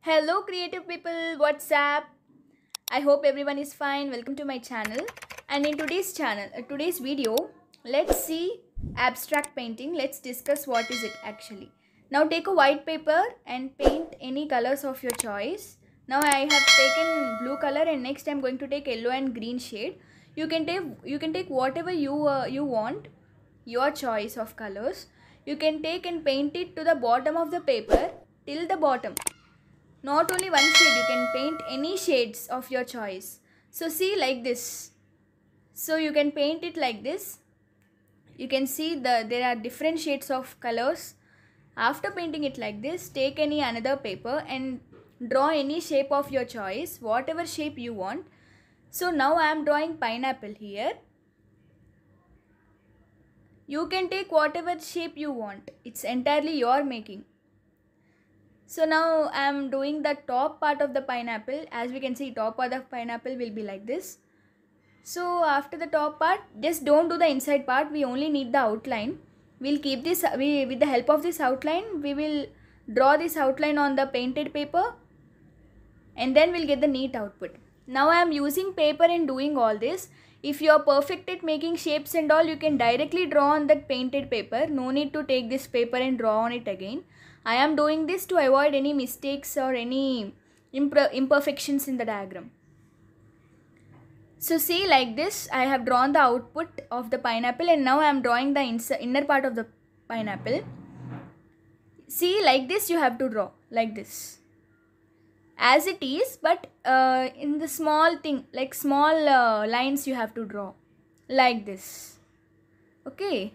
Hello creative people, what's up? I hope everyone is fine. Welcome to my channel. And in today's video, let's see abstract painting. Let's discuss what is it actually. Now take a white paper and paint any colors of your choice. Now I have taken blue color and next I'm going to take yellow and green shade. You can take whatever you want, your choice of colors. You can take and paint it to the bottom of the paper till the bottom. Not only one shade, you can paint any shades of your choice. So see like this. So you can paint it like this. You can see there are different shades of colors. After painting it like this, take any another paper and draw any shape of your choice, whatever shape you want. So now I am drawing pineapple here. You can take whatever shape you want. It's entirely your making. So now I am doing the top part of the pineapple. As we can see, top part of pineapple will be like this. So after the top part, just don't do the inside part. We only need the outline. We'll keep this, with the help of this outline, we will draw this outline on the painted paper and then we'll get the neat output. Now I am using paper and doing all this. If you are perfect at making shapes and all, you can directly draw on that painted paper. No need to take this paper and draw on it again. I am doing this to avoid any mistakes or any imperfections in the diagram. So see like this, I have drawn the output of the pineapple and now I am drawing the inner part of the pineapple. See like this you have to draw, like this. As it is, but in the small thing, like small lines you have to draw, like this. Okay.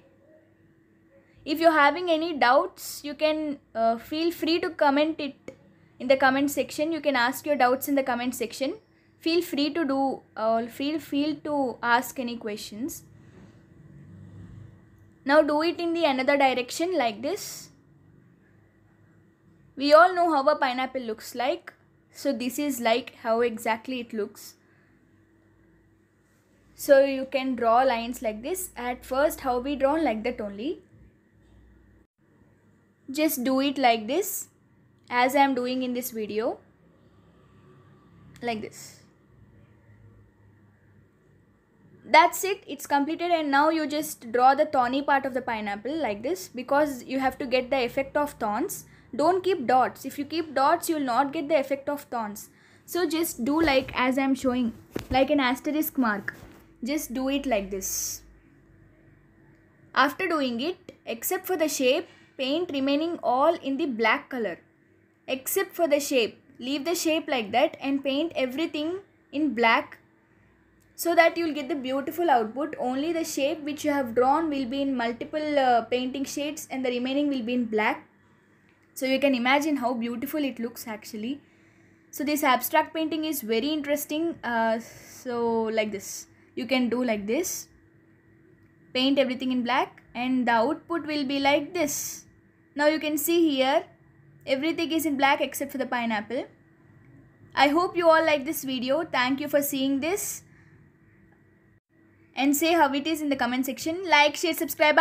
If you're having any doubts, you can feel free to comment it in the comment section. You can ask your doubts in the comment section. Feel free to do feel to ask any questions. Now do it in the another direction like this. We all know how a pineapple looks like. So this is like how exactly it looks. So you can draw lines like this. At first how we drawn like that only. Just do it like this, as I am doing in this video, like this. That's it, it's completed. And now you just draw the thorny part of the pineapple like this, because you have to get the effect of thorns. Don't keep dots. If you keep dots, you will not get the effect of thorns. So just do like as I am showing, like an asterisk mark. Just do it like this. After doing it, except for the shape, paint remaining all in the black color. Except for the shape, leave the shape like that and paint everything in black, so that you will get the beautiful output. Only the shape which you have drawn will be in multiple painting shades and the remaining will be in black. So you can imagine how beautiful it looks actually. So this abstract painting is very interesting. So like this, you can do like this. Paint everything in black and the output will be like this. Now you can see here, everything is in black except for the pineapple. I hope you all like this video. Thank you for seeing this. And say how it is in the comment section. Like, share, subscribe.